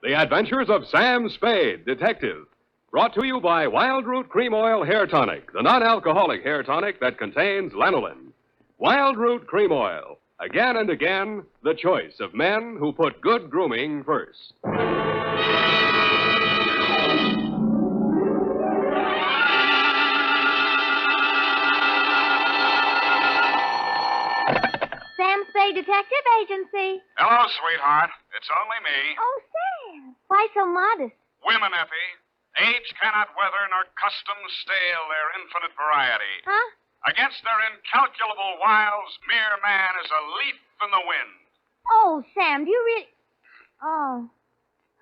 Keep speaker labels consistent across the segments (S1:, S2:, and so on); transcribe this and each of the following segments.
S1: The Adventures of Sam Spade, Detective. Brought to you by Wild Root Cream Oil Hair Tonic, the non-alcoholic hair tonic that contains lanolin. Wild Root Cream Oil. Again and again, the choice of men who put good grooming first.
S2: Sam Spade Detective Agency.
S3: Hello, sweetheart. It's only me.
S2: Oh, Sam. Why so modest?
S3: Women, Effie. Age cannot weather nor custom stale their infinite variety.
S2: Huh?
S3: Against their incalculable wiles, mere man is a leaf in the wind.
S2: Oh, Sam, do you really... Oh.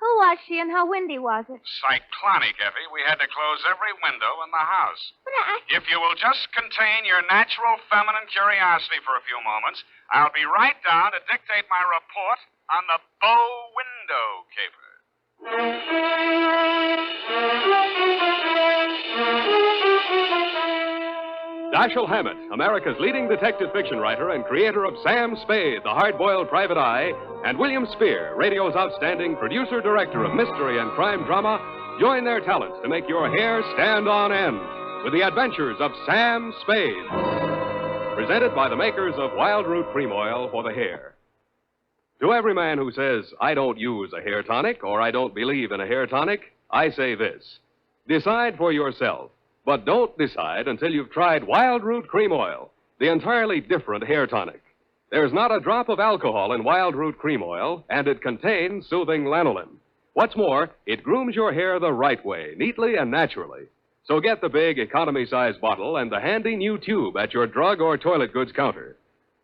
S2: Who was she and how windy was it?
S3: Cyclonic, Effie. We had to close every window in the house.
S2: But
S3: If you will just contain your natural feminine curiosity for a few moments, I'll be right down to dictate my report on the bow window caper.
S1: Dashiell Hammett, America's leading detective fiction writer and creator of Sam Spade, the hard-boiled private eye, and William Spier, radio's outstanding producer-director of mystery and crime drama, join their talents to make your hair stand on end with the Adventures of Sam Spade. Presented by the makers of Wild Root Cream Oil for the hair. To every man who says, I don't use a hair tonic or I don't believe in a hair tonic, I say this. Decide for yourself. But don't decide until you've tried Wild Root Cream Oil, the entirely different hair tonic. There's not a drop of alcohol in Wild Root Cream Oil, and it contains soothing lanolin. What's more, it grooms your hair the right way, neatly and naturally. So get the big economy-size bottle and the handy new tube at your drug or toilet goods counter.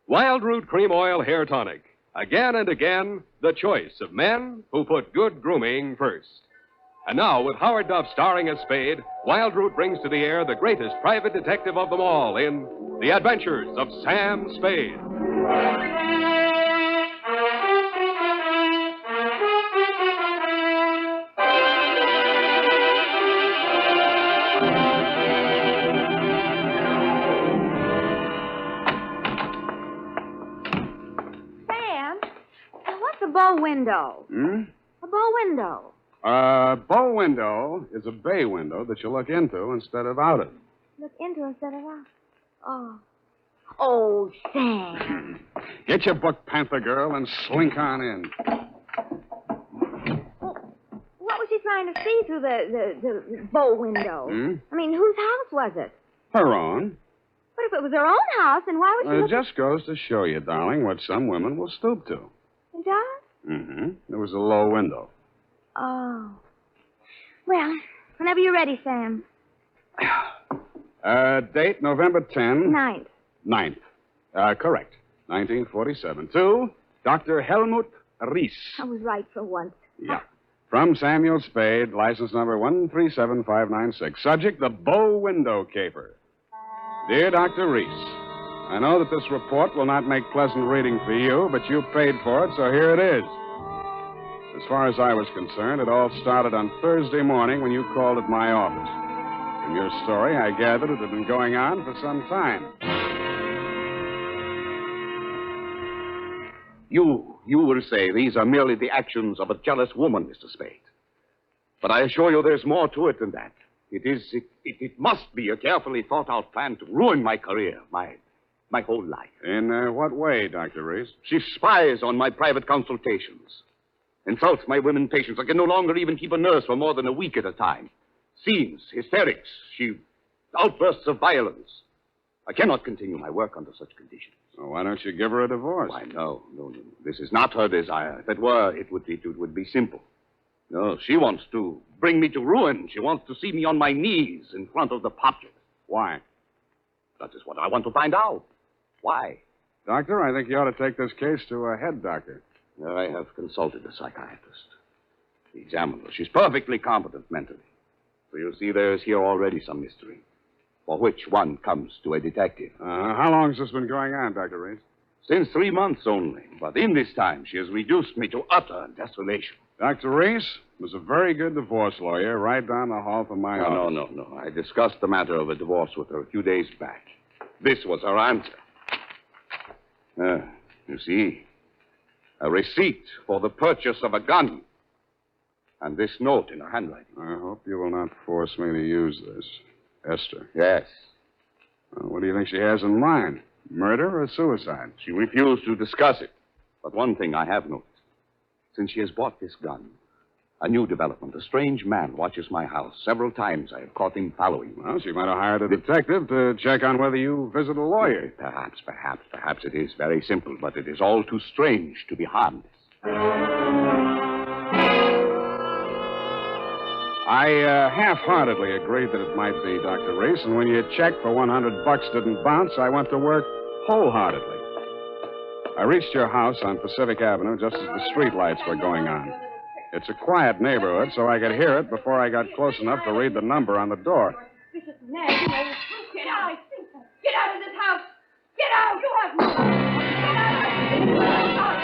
S1: Wild Root Cream Oil Hair Tonic. Again and again, the choice of men who put good grooming first. And now, with Howard Duff starring as Spade, Wild Root brings to the air the greatest private detective of them all in The Adventures of Sam Spade.
S2: Sam, what's a bow window? A bow window.
S4: Bow window is a bay window that you look into instead of out of.
S2: Look into instead of out. Oh. Oh, Sam.
S4: Get your book, Panther Girl, and slink on in.
S2: What was she trying to see through the bow window? I mean, whose house was it?
S4: Her own.
S2: But if it was her own house, then why would she
S4: It just goes to show you, darling, what some women will stoop to.
S2: It does?
S4: Mm-hmm. There was a low window.
S2: Oh. Well, whenever you're ready, Sam.
S4: Date November 10.
S2: 9th.
S4: Correct. 1947. To Dr. Helmut Reese.
S2: I was right for once.
S4: Yeah. From Samuel Spade, license number 137596. Subject, the bow window caper. Dear Dr. Reese, I know that this report will not make pleasant reading for you, but you paid for it, so here it is. As far as I was concerned, it all started on Thursday morning when you called at my office. From your story, I gathered it had been going on for some time.
S5: You will say these are merely the actions of a jealous woman, Mr. Spade. But I assure you there's more to it than that. It must be a carefully thought-out plan to ruin my career, my whole life.
S4: In what way, Dr. Reese?
S5: She spies on my private consultations. Insults my women patients. I can no longer even keep a nurse for more than a week at a time. Scenes, hysterics, outbursts of violence. I cannot continue my work under such conditions.
S4: Well, why don't you give her a divorce?
S5: Why, no. This is not her desire. If it were, it would be simple. No, she wants to bring me to ruin. She wants to see me on my knees in front of the populace.
S4: Why?
S5: That is what I want to find out. Why?
S4: Doctor, I think you ought to take this case to a head doctor.
S5: I have consulted a psychiatrist. He examined her. She's perfectly competent mentally. So you see, there is here already some mystery, for which one comes to a detective.
S4: How long has this been going on, Dr. Reese?
S5: Since 3 months only. But in this time, she has reduced me to utter desolation.
S4: Dr. Reese was a very good divorce lawyer right down the hall from my office.
S5: No. I discussed the matter of a divorce with her a few days back. This was her answer. You see, a receipt for the purchase of a gun. And this note in her handwriting.
S4: I hope you will not force me to use this. Esther.
S5: Yes.
S4: Well, what do you think she has in mind? Murder or suicide?
S5: She refused to discuss it. But one thing I have noticed. Since she has bought this gun, a new development. A strange man watches my house. Several times I have caught him following me.
S4: Well, she might have hired a detective to check on whether you visit a lawyer.
S5: Perhaps it is very simple, but it is all too strange to be harmless.
S4: I half-heartedly agreed that it might be, Dr. Reese, and when your check for $100 didn't bounce, I went to work wholeheartedly. I reached your house on Pacific Avenue just as the street lights were going on. It's a quiet neighborhood, so I could hear it before I got close enough to read the number on the door.
S2: This is nasty. Get out. Get out of this house. Get out. You have no right. Get out.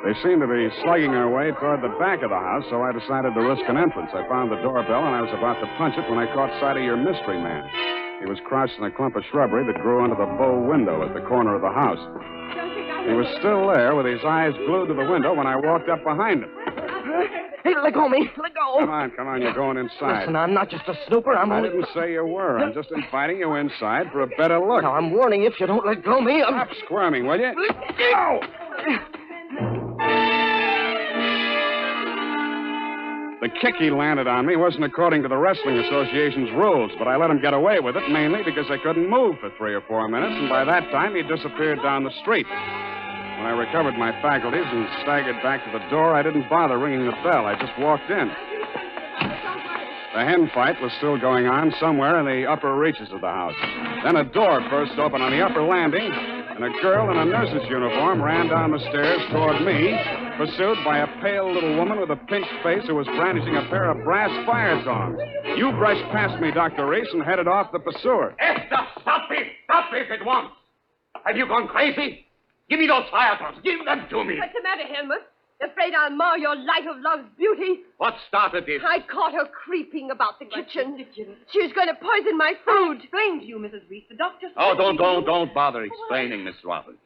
S4: They seemed to be slugging their way toward the back of the house, so I decided to risk an entrance. I found the doorbell, and I was about to punch it when I caught sight of your mystery man. He was crouched in a clump of shrubbery that grew under the bow window at the corner of the house. He was still there with his eyes glued to the window when I walked up behind him.
S6: Hey, let go of me. Let go.
S4: Come on, you're going inside.
S6: Listen, I'm not just a snooper. I
S4: didn't say you were. I'm just inviting you inside for a better look.
S6: Now, I'm warning you, if you don't let go of me,
S4: Stop squirming, will you?
S6: Go!
S4: The kick he landed on me wasn't according to the Wrestling Association's rules, but I let him get away with it mainly because I couldn't move for 3 or 4 minutes, and by that time he disappeared down the street. When I recovered my faculties and staggered back to the door, I didn't bother ringing the bell. I just walked in. The hen fight was still going on somewhere in the upper reaches of the house. Then a door burst open on the upper landing, and a girl in a nurse's uniform ran down the stairs toward me, pursued by a pale little woman with a pinched face who was brandishing a pair of brass fire tongs. You brushed past me, Dr. Reese, and headed off the pursuer.
S5: Esther, stop it! Stop it at once! Have you gone crazy? Give me those fire tongs. Give them to me.
S7: What's the matter, Helmut? Afraid I'll mar your light of love's beauty?
S5: What started this?
S7: I caught her creeping about the kitchen. She was going to poison my food.
S8: Explain to you, Mrs. Reese. The doctor said...
S5: Oh, don't bother explaining, Miss Roberts.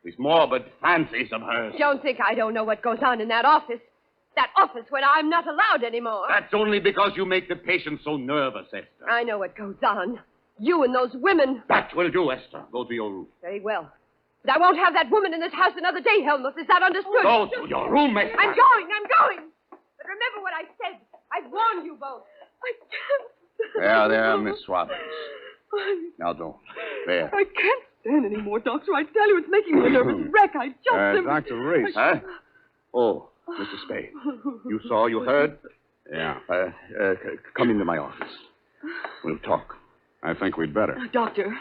S5: These morbid fancies of hers.
S7: Don't think I don't know what goes on in that office. That office where I'm not allowed anymore.
S5: That's only because you make the patient so nervous, Esther.
S7: I know what goes on. You and those women.
S5: That will do, Esther. Go to your room.
S7: Very well. But I won't have that woman in this house another day, Helmut. Is that understood?
S5: Go to your room, Esther.
S7: I'm going. But remember what I said. I warned you both. I can't.
S5: There, Miss Roberts. Now don't. There.
S8: I can't stand anymore, Doctor. I tell you, it's making me a nervous wreck. I just...
S4: Dr. Reese.
S5: Huh? Oh, Mr. Spade. You saw, you heard?
S4: Yeah.
S5: Come into my office. We'll talk.
S4: I think we'd better.
S8: Doctor,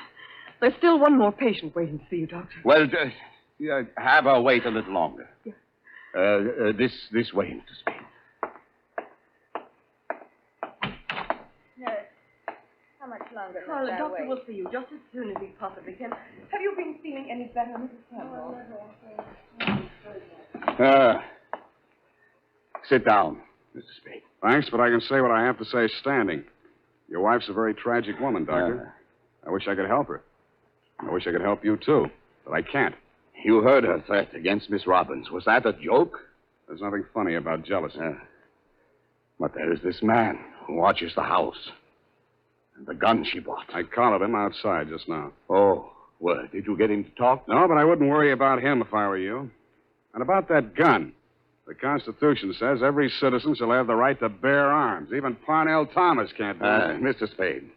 S8: there's still one more patient waiting to see you, Doctor.
S5: Well, have her wait a little longer. This way, Mr. Spade.
S2: How much longer?
S8: Well, the doctor will see you just as soon as he possibly can. Have you been feeling any better, Mrs. Campbell?
S5: Sit down, Mr. Spade.
S4: Thanks, but I can say what I have to say standing. Your wife's a very tragic woman, Doctor. I wish I could help her. I wish I could help you, too, but I can't.
S5: You heard her threat against Miss Robbins. Was that a joke?
S4: There's nothing funny about jealousy.
S5: But there is this man who watches the house. And the gun she bought.
S4: I collared him outside just now.
S5: Oh, well, did you get him to talk?
S4: No, but I wouldn't worry about him if I were you. And about that gun. The Constitution says every citizen shall have the right to bear arms. Even Parnell Thomas can't do that.
S5: Mr. Spade,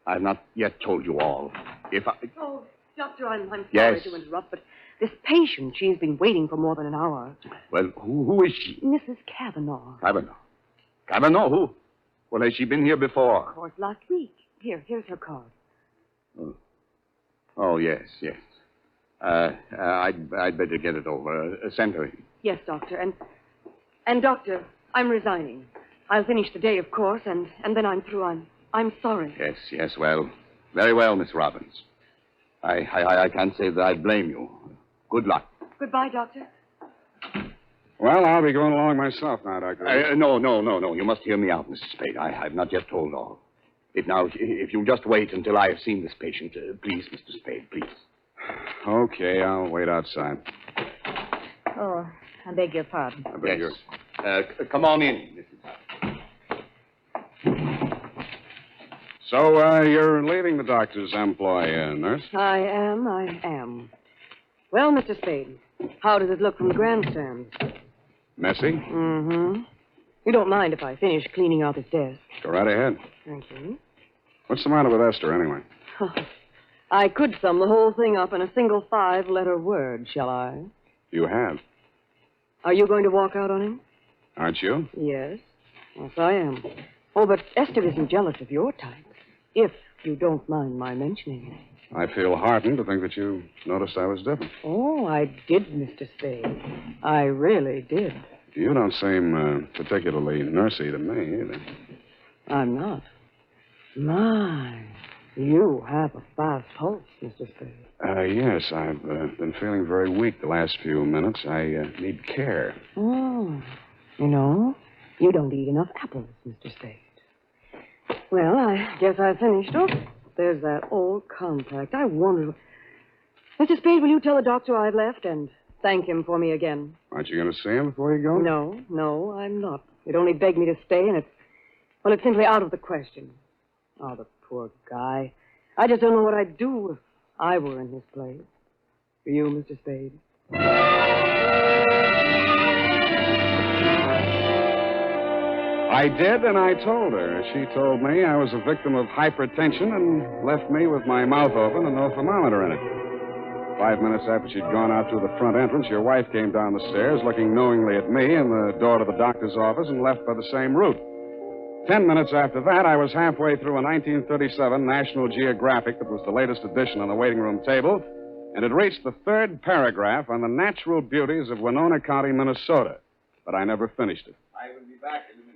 S5: I've not yet told you all. If I...
S8: Oh, Doctor, I'm sorry
S5: Yes.
S8: to interrupt, but this patient, she's been waiting for more than an hour.
S5: Well, who is she?
S8: Mrs. Kavanaugh.
S5: Kavanaugh. Kavanaugh? Who? Well, has she been here before?
S8: Of course, last week. Here's her card.
S5: Oh, yes. I'd better get it over. Send her in.
S8: Yes, Doctor, and Doctor, I'm resigning. I'll finish the day, of course, and then I'm through. I'm sorry.
S5: Yes, well. Very well, Miss Robbins. I can't say that I blame you. Good luck.
S8: Goodbye, Doctor.
S4: Well, I'll be going along myself now, Doctor.
S5: No. You must hear me out, Mrs. Spade. I've not yet told all. If you'll just wait until I have seen this patient, please, Mr. Spade, please.
S4: Okay, I'll wait outside.
S2: Oh,
S9: I beg your pardon.
S4: I beg yours.
S5: Come on in, Mrs.
S4: So, you're leaving the doctor's employ, nurse?
S8: I am. Well, Mr. Spade, how does it look from the grandstand?
S4: Messy?
S8: Mm-hmm. You don't mind if I finish cleaning out his desk?
S4: Go right ahead.
S8: Thank you.
S4: What's the matter with Esther, anyway?
S8: I could sum the whole thing up in a single 5-letter word, shall I?
S4: You have.
S8: Are you going to walk out on him?
S4: Aren't you?
S8: Yes. Yes, I am. Oh, but Esther isn't jealous of your type, if you don't mind my mentioning it.
S4: I feel heartened to think that you noticed I was different.
S8: Oh, I did, Mr. Spade. I really did.
S4: You don't seem particularly nursey to me, either.
S8: I'm not. My, you have a fast pulse, Mr. Spade.
S4: Yes, I've been feeling very weak the last few minutes. I need care.
S8: Oh, you know, you don't eat enough apples, Mr. Spade. Well, I guess I finished. Oh, there's that old compact. I wonder... Mr. Spade, will you tell the doctor I've left and thank him for me again?
S4: Aren't you going to see him before you go?
S8: No, I'm not. He'd only begged me to stay, and it's simply out of the question. Oh, the poor guy. I just don't know what I'd do if I were in his place. For you, Mr. Spade.
S4: I did, and I told her. She told me I was a victim of hypertension and left me with my mouth open and no thermometer in it. 5 minutes after she'd gone out through the front entrance, your wife came down the stairs, looking knowingly at me and the door to the doctor's office, and left by the same route. 10 minutes after that, I was halfway through a 1937 National Geographic that was the latest edition on the waiting room table, and had reached the 3rd paragraph on the natural beauties of Winona County, Minnesota. But I never finished it.
S5: I will be back in a minute.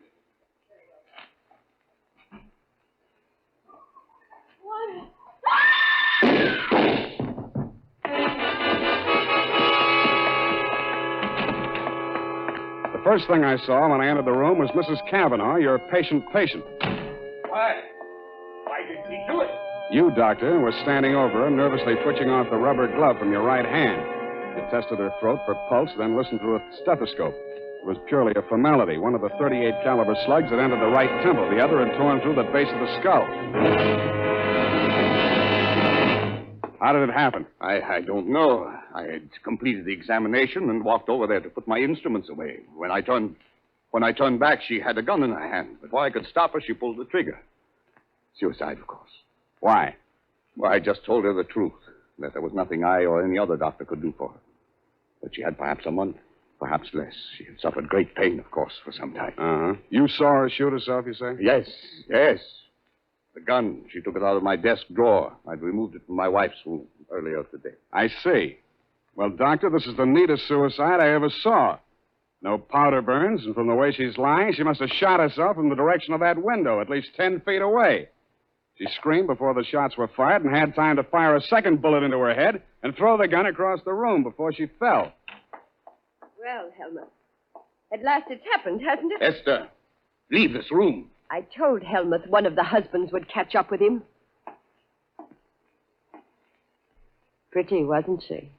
S4: The first thing I saw when I entered the room was Mrs. Cavanaugh, your patient.
S5: Why? Why did he do it?
S4: You, doctor, were standing over her, nervously twitching off the rubber glove from your right hand. You tested her throat for pulse, then listened through a stethoscope. It was purely a formality. One of the .38 caliber slugs had entered the right temple. The other had torn through the base of the skull. How did it happen?
S5: I don't know. I had completed the examination and walked over there to put my instruments away. When I turned back, she had a gun in her hand. Before I could stop her, she pulled the trigger. Suicide, of course.
S4: Why?
S5: Well, I just told her the truth, that there was nothing I or any other doctor could do for her. That she had perhaps a month, perhaps less. She had suffered great pain, of course, for some time.
S4: Uh-huh. You saw her shoot herself, you say?
S5: Yes. The gun, she took it out of my desk drawer. I'd removed it from my wife's room earlier today.
S4: I see. Well, doctor, this is the neatest suicide I ever saw. No powder burns, and from the way she's lying, she must have shot herself from the direction of that window, at least 10 feet away. She screamed before the shots were fired and had time to fire a second bullet into her head and throw the gun across the room before she fell.
S7: Well, Helmut, at last it's happened, hasn't it?
S5: Esther, leave this room.
S7: I told Helmut one of the husbands would catch up with him. Pretty, wasn't she?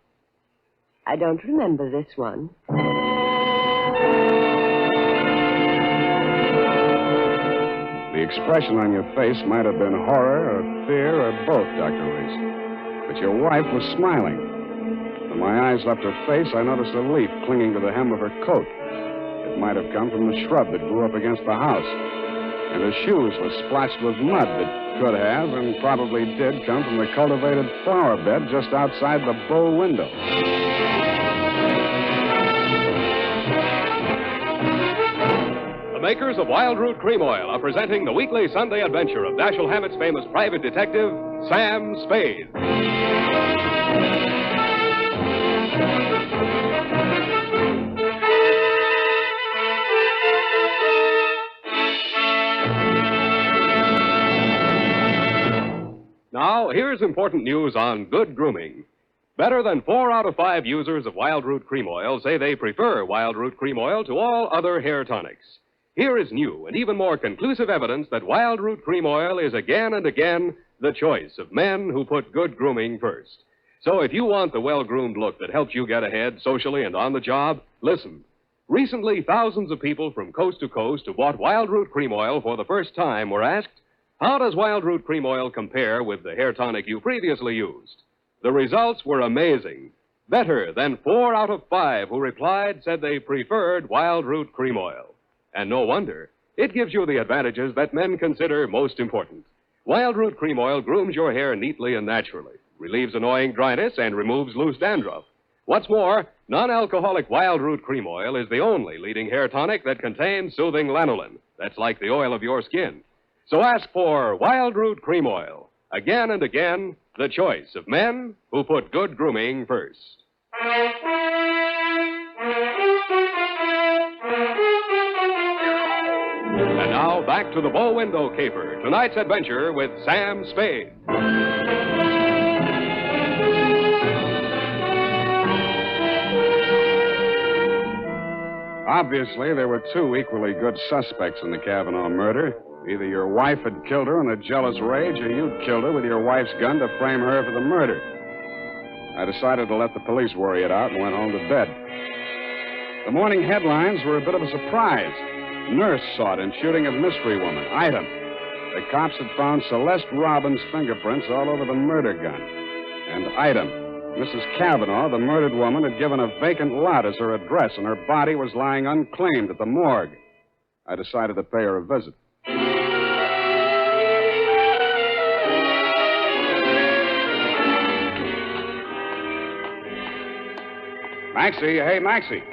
S7: I don't remember this one.
S4: The expression on your face might have been horror or fear or both, Dr. Reese. But your wife was smiling. When my eyes left her face, I noticed a leaf clinging to the hem of her coat. It might have come from the shrub that grew up against the house. And her shoes were splotched with mud that could have and probably did come from the cultivated flower bed just outside the bow window.
S1: The makers of Wild Root Cream Oil are presenting the weekly Sunday adventure of Dashiell Hammett's famous private detective, Sam Spade. Now, here's important news on good grooming. Better than 4 out of 5 users of Wild Root Cream Oil say they prefer Wild Root Cream Oil to all other hair tonics. Here is new and even more conclusive evidence that Wild Root Cream Oil is again and again the choice of men who put good grooming first. So if you want the well-groomed look that helps you get ahead socially and on the job, listen. Recently, thousands of people from coast to coast who bought Wild Root Cream Oil for the first time were asked, how does Wild Root Cream Oil compare with the hair tonic you previously used? The results were amazing. Better than 4 out of 5 who replied said they preferred Wild Root Cream Oil. And no wonder. It gives you the advantages that men consider most important. Wild Root Cream Oil grooms your hair neatly and naturally, relieves annoying dryness, and removes loose dandruff. What's more, non-alcoholic Wild Root Cream Oil is the only leading hair tonic that contains soothing lanolin. That's like the oil of your skin. So ask for Wild Root Cream Oil. Again and again, the choice of men who put good grooming first. And now, back to the bow window caper. Tonight's adventure with Sam Spade.
S4: Obviously, there were 2 equally good suspects in the Kavanaugh murder. Either your wife had killed her in a jealous rage, or you'd killed her with your wife's gun to frame her for the murder. I decided to let the police worry it out and went home to bed. The morning headlines were a bit of a surprise. Nurse sought in shooting of mystery woman. Item. The cops had found Celeste Robbins' fingerprints all over the murder gun. And item. Mrs. Kavanaugh, the murdered woman, had given a vacant lot as her address, and her body was lying unclaimed at the morgue. I decided to pay her a visit. Maxie, hey, Maxie.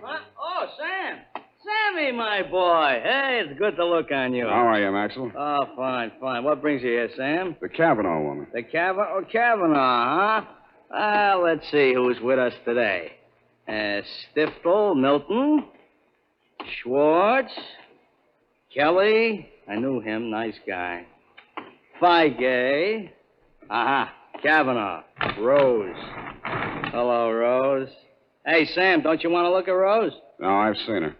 S9: What? Oh, Sam. Sammy, my boy. Hey, it's good to look on you.
S4: How are you, Maxwell?
S9: Oh, fine, fine. What brings you here, Sam?
S4: The Kavanaugh woman.
S9: The Kavanaugh, huh? Let's see who's with us today. Stiftel, Milton, Schwartz, Kelly. I knew him. Nice guy. Feige. Aha. Kavanaugh. Rose. Hello, Rose. Hey, Sam, don't you want to look at Rose?
S4: No, I've seen her.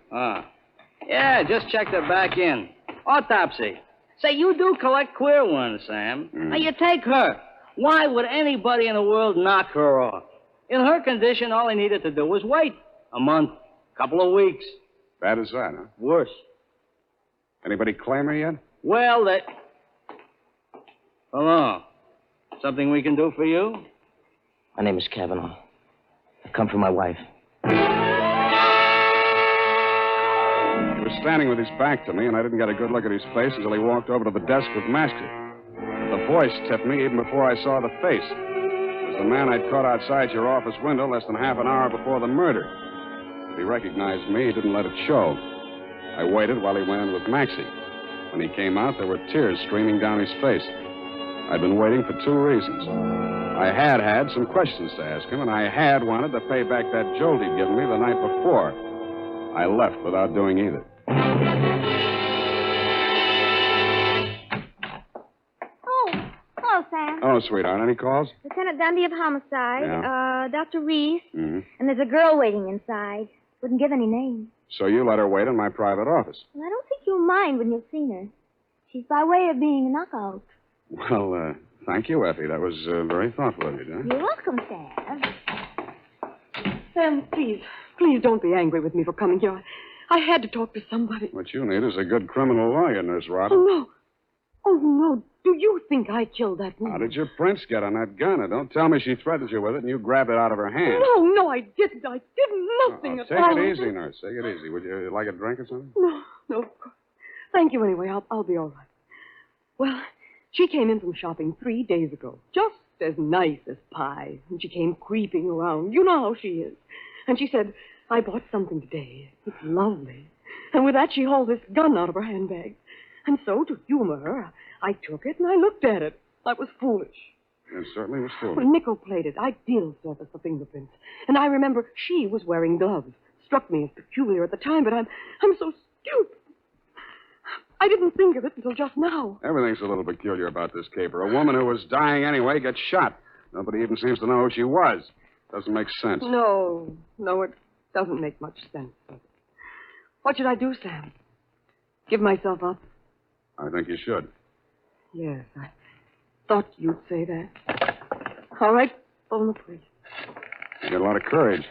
S9: Yeah, just checked her back in. Autopsy. Say, you do collect queer ones, Sam. Now, you take her. Why would anybody in the world knock her off? In her condition, all he needed to do was wait. A month. Couple of weeks.
S4: Bad as that, huh?
S9: Worse.
S4: Anybody claim her yet?
S9: Well, Hello. Something we can do for you?
S6: My name is Kavanaugh. I've come for my wife.
S4: He was standing with his back to me, and I didn't get a good look at his face until he walked over to the desk with Master. The voice tipped me even before I saw the face. It was the man I'd caught outside your office window less than half an hour before the murder. If he recognized me, he didn't let it show. I waited while he went in with Maxie. When he came out, there were tears streaming down his face. I'd been waiting for 2 reasons. I had some questions to ask him, and I had wanted to pay back that jolt he'd given me the night before. I left without doing either.
S10: Oh, hello, Sam.
S4: Oh, sweetheart, any calls?
S10: Lieutenant Dundee of Homicide,
S4: Yeah.
S10: Dr. Reese,
S4: Mm-hmm.
S10: and there's a girl waiting inside. Wouldn't give any names.
S4: So you let her wait in my private office.
S10: Well, I don't think you'll mind when you've seen her. She's by way of being a knockout.
S4: Well, thank you, Effie. That was very thoughtful of you, John.
S10: You're welcome, Sam.
S8: Sam, please don't be angry with me for coming here. I had to talk to somebody.
S4: What you need is a good criminal lawyer, Nurse Robin.
S8: Oh, no. Do you think I killed that woman?
S4: How did your prints get on that gun? And don't tell me she threatened you with it and you grabbed it out of her hand.
S8: No, I didn't. I did nothing at all.
S4: Take it easy, Nurse. Take it easy. Would you like a drink or something?
S8: No, of course. Thank you anyway. I'll be all right. Well, she came in from shopping 3 days ago. Just as nice as pie. And she came creeping around. You know how she is. And she said, I bought something today. It's lovely. And with that, she hauled this gun out of her handbag. And so, to humor her, I took it and I looked at it. I was foolish.
S4: It certainly was foolish.
S8: Well, nickel-plated, ideal surface for fingerprints. And I remember she was wearing gloves. Struck me as peculiar at the time, but I'm so stupid. I didn't think of it until just now.
S4: Everything's a little peculiar about this caper. A woman who was dying anyway gets shot. Nobody even seems to know who she was. Doesn't make sense.
S8: No, it doesn't make much sense. What should I do, Sam? Give myself up?
S4: I think you should.
S8: Yes, I thought you'd say that. All right, Phone the police.
S4: You got a lot of courage.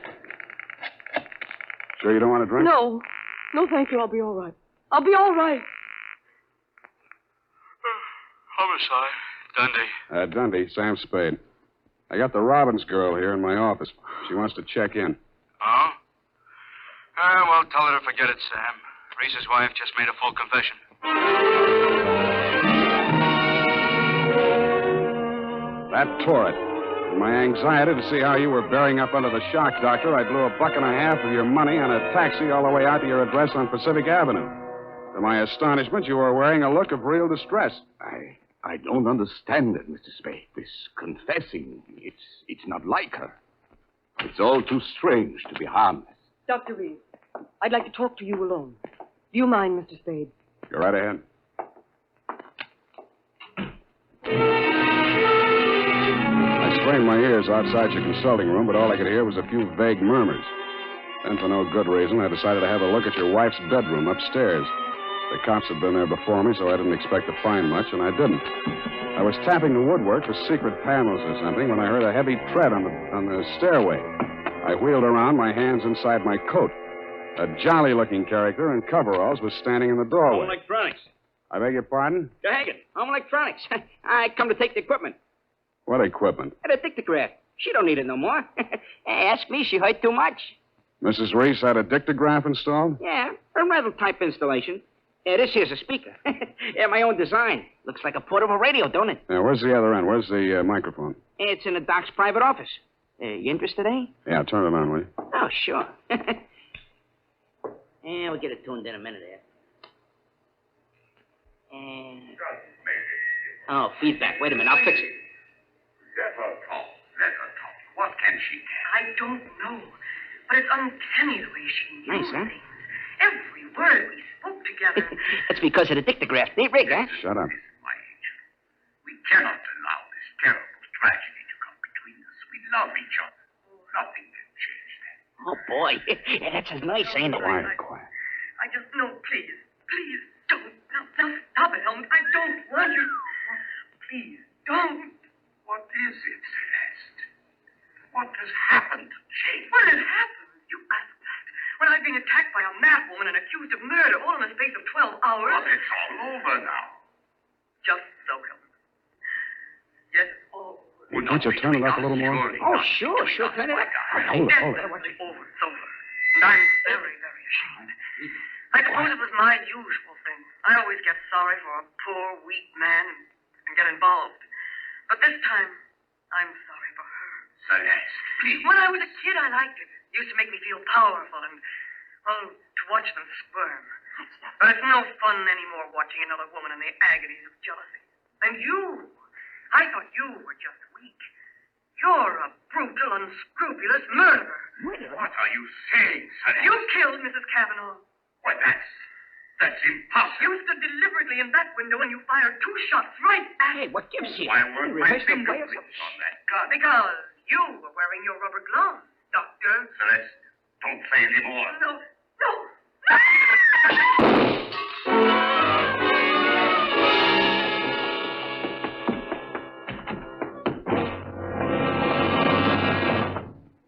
S4: Sure you don't want to drink?
S8: No. No, thank you. I'll be all right. I'll be all right.
S3: Homicide. Dundee.
S4: Dundee, Sam Spade. I got the Robbins girl here in my office. She wants to check in.
S3: Oh? Well, tell her to forget it, Sam. Reese's wife just made a full confession.
S4: That tore it. In my anxiety to see how you were bearing up under the shock, Doctor, I blew $1.50 of your money on a taxi all the way out to your address on Pacific Avenue. To my astonishment, you were wearing a look of real distress.
S5: I don't understand it, Mr. Spade. This confessing, it's not like her. It's all too strange to be harmless.
S8: Dr. Reese, I'd like to talk to you alone. Do you mind, Mr. Spade?
S4: Go right ahead. I strained my ears outside your consulting room, but all I could hear was a few vague murmurs. Then, for no good reason, I decided to have a look at your wife's bedroom upstairs. The cops had been there before me, so I didn't expect to find much, and I didn't. I was tapping the woodwork for secret panels or something when I heard a heavy tread on the stairway. I wheeled around, my hands inside my coat. A jolly-looking character in coveralls was standing in the doorway.
S9: Home electronics.
S4: I beg your pardon?
S9: Hagen, home electronics. I come to take the equipment.
S4: What equipment?
S9: The dictograph. She don't need it no more. Ask me, she heard too much.
S4: Mrs. Reese had a dictograph installed?
S9: Yeah, a rental type installation. This here's a speaker. My own design. Looks like a portable radio, don't it?
S4: Yeah, where's the other end? Where's the microphone?
S9: It's in the doc's private office. You interested, eh?
S4: Yeah, turn it on, will you?
S9: Oh, sure. We'll get it tuned in a minute here. Oh, feedback. Wait a minute. I'll fix it.
S3: Let her talk. What can she tell?
S2: I don't know. But it's uncanny the way she knew
S9: Nice, huh?
S2: things. Every word we spoke together.
S9: That's because of the dictograph. Neat rig, huh?
S4: Shut up.
S3: My angel, we cannot allow this terrible tragedy to come between us. We love each other. Nothing can change that.
S9: Oh, boy. That's as nice, ain't it?
S4: Quiet.
S2: I just know, please don't. Now stop it, Helmut. I don't want you. Please don't.
S3: What is it, Celeste? What has happened to Jane?
S2: What has happened? You asked that. When I'm being attacked by a madwoman and accused of murder all in the space of 12 hours.
S3: But it's all over now.
S2: Just so, Helmut. Yes, it's all over.
S4: Well, can't you turn it up a little more?
S9: Oh, sure. Turn it up.
S4: Hold it.
S2: It's over. It's over. And I'm very, very ashamed. I suppose it was my usual thing. I always get sorry for a poor, weak man and get involved. But this time, I'm sorry for her.
S3: Celeste, please.
S2: When I was a kid, I liked it. It used to make me feel powerful and, well, to watch them squirm. But it's no fun anymore watching another woman in the agonies of jealousy. And you, I thought you were just weak. You're a brutal, unscrupulous murderer.
S3: What are you saying, Celeste?
S2: You killed Mrs. Cavanaugh.
S3: Why, that's impossible.
S2: You stood deliberately in that window and you fired 2 shots right at
S9: Hey, what gives you?
S3: Why weren't my
S9: Rehearsed the play or
S3: fingerprints on that gun?
S2: because you were wearing your rubber gloves, Doctor.
S3: Celeste, don't say any more.
S2: No.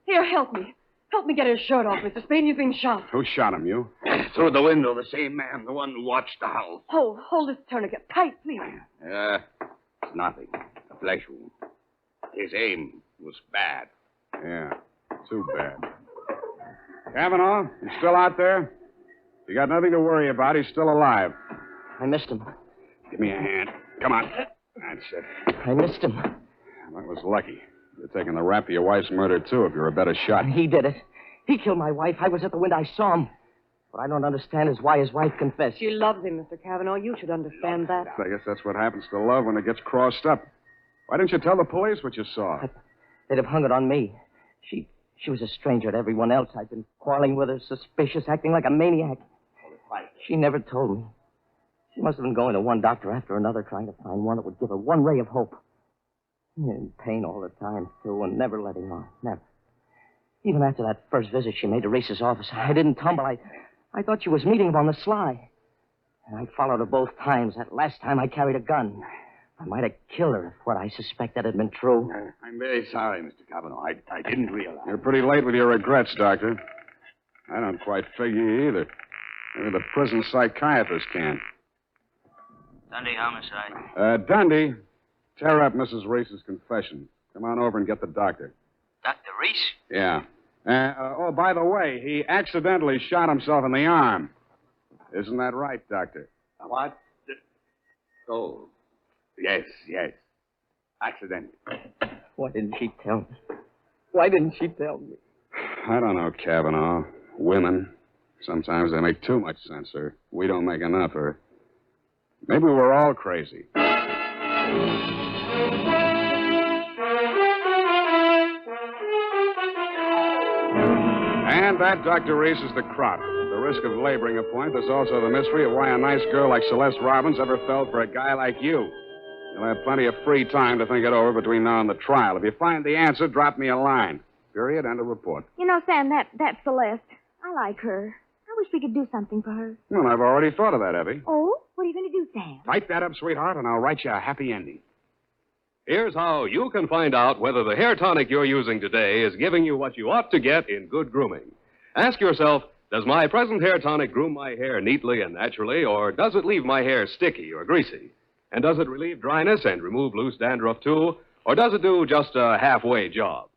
S8: Here, help me. Help me get his shirt off, Mr. Spade. He's being shot.
S4: Who shot him, you?
S5: Through the window, the same man, the one who watched the house.
S8: Hold this tourniquet tight, please.
S5: It's nothing. A flesh wound. His aim was bad.
S4: Yeah, too bad. Cavanaugh, you still out there? You got nothing to worry about. He's still alive.
S6: I missed him.
S4: Give me a hand. Come on. That's it.
S6: I missed him.
S4: That was lucky. You're taking the rap for your wife's murder, too, if you're a better shot.
S6: He did it. He killed my wife. I was at the window. I saw him. What I don't understand is why his wife confessed.
S8: She loves him, Mr. Cavanaugh. You should understand that.
S4: I guess that's what happens to love when it gets crossed up. Why didn't you tell the police what you saw?
S6: They'd have hung it on me. She was a stranger to everyone else. I'd been quarreling with her, suspicious, acting like a maniac. She never told me. She must have been going to one doctor after another, trying to find one that would give her one ray of hope. In pain all the time, too, and never letting on. Never. Even after that first visit she made to Reese's office, I didn't tumble. I thought she was meeting him on the sly. And I followed her both times. That last time I carried a gun. I might have killed her if what I suspected had been true.
S5: I'm very sorry, Mr. Cavanaugh. I didn't realize.
S4: You're pretty late with your regrets, Doctor. I don't quite figure you either. Maybe the prison psychiatrist can.
S9: Sunday homicide.
S4: Dundee, tear up Mrs. Reese's confession. Come on over and get the doctor.
S9: Dr. Reese?
S4: Yeah. Oh, by the way, he accidentally shot himself in the arm. Isn't that right, Doctor?
S5: What? Oh, yes. Accident.
S6: Why didn't she tell me? Why didn't she tell me?
S4: I don't know, Cavanaugh. Women. Sometimes they make too much sense, or we don't make enough, or maybe we're all crazy. And that, Dr. Reese, is the crop. At the risk of laboring a point, there's also the mystery of why a nice girl like Celeste Robbins ever fell for a guy like you. You'll have plenty of free time to think it over between now and the trial. If you find the answer, drop me a line. Period. End of report.
S10: You know, Sam, that Celeste, I like her. I wish we could do something for her.
S4: Well, I've already thought of that, Effie.
S10: Oh? What are you going to do, Sam?
S4: Type that up, sweetheart, and I'll write you a happy ending.
S1: Here's how you can find out whether the hair tonic you're using today is giving you what you ought to get in good grooming. Ask yourself, does my present hair tonic groom my hair neatly and naturally, or does it leave my hair sticky or greasy? And does it relieve dryness and remove loose dandruff, too, or does it do just a halfway job?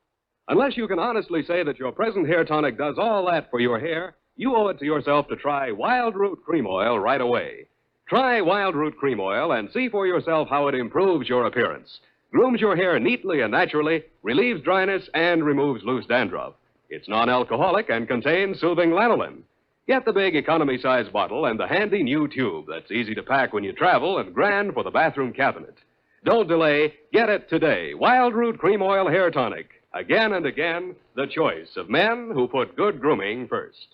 S1: Unless you can honestly say that your present hair tonic does all that for your hair, you owe it to yourself to try Wild Root Cream Oil right away. Try Wild Root Cream Oil and see for yourself how it improves your appearance, grooms your hair neatly and naturally, relieves dryness, and removes loose dandruff. It's non-alcoholic and contains soothing lanolin. Get the big economy-size bottle and the handy new tube that's easy to pack when you travel and grand for the bathroom cabinet. Don't delay. Get it today. Wild Root Cream Oil Hair Tonic. Again and again, the choice of men who put good grooming first.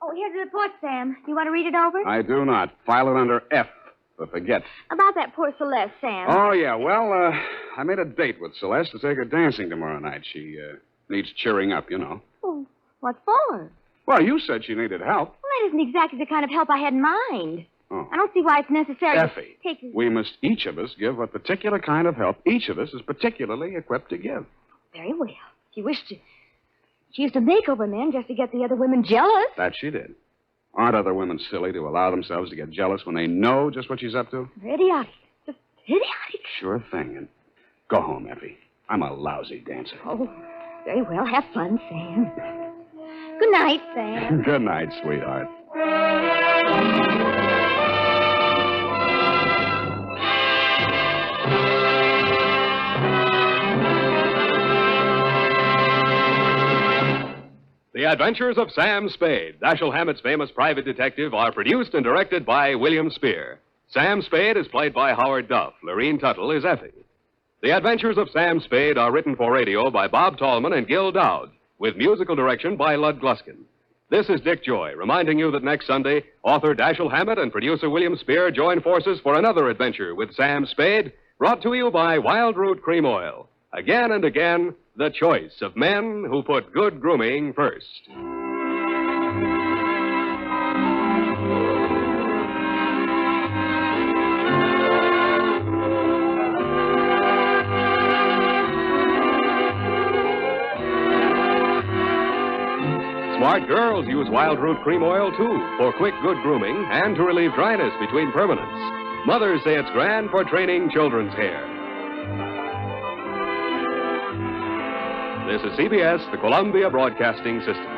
S10: Oh, here's the report, Sam. You want to read it over?
S4: I do not. File it under F for forget.
S10: About that poor Celeste, Sam.
S4: Oh, yeah. Well, I made a date with Celeste to take her dancing tomorrow night. She needs cheering up, you know.
S10: Oh, what for?
S4: Well, you said she needed help.
S10: Well, that isn't exactly the kind of help I had in mind.
S4: Oh.
S10: I don't see why it's necessary
S4: Effie,
S10: to take...
S4: we must each of us give a particular kind of help each of us is particularly equipped to give.
S10: Very well. She used to make over men just to get the other women jealous.
S4: That she did. Aren't other women silly to allow themselves to get jealous when they know just what she's up to?
S10: Idiotic. Just idiotic.
S4: Sure thing. And go home, Effie. I'm a lousy dancer.
S10: Oh, very well. Have fun, Sam. Good night, Sam.
S4: Good night, sweetheart.
S1: The Adventures of Sam Spade, Dashiell Hammett's famous private detective, are produced and directed by William Spier. Sam Spade is played by Howard Duff. Lurene Tuttle is Effie. The Adventures of Sam Spade are written for radio by Bob Tallman and Gil Dowd, with musical direction by Lud Gluskin. This is Dick Joy, reminding you that next Sunday, author Dashiell Hammett and producer William Spier join forces for another adventure with Sam Spade, brought to you by Wild Root Cream Oil. Again and again, the choice of men who put good grooming first. Smart girls use Wild Root Cream Oil, too, for quick, good grooming and to relieve dryness between permanents. Mothers say it's grand for training children's hair. This is CBS, the Columbia Broadcasting System.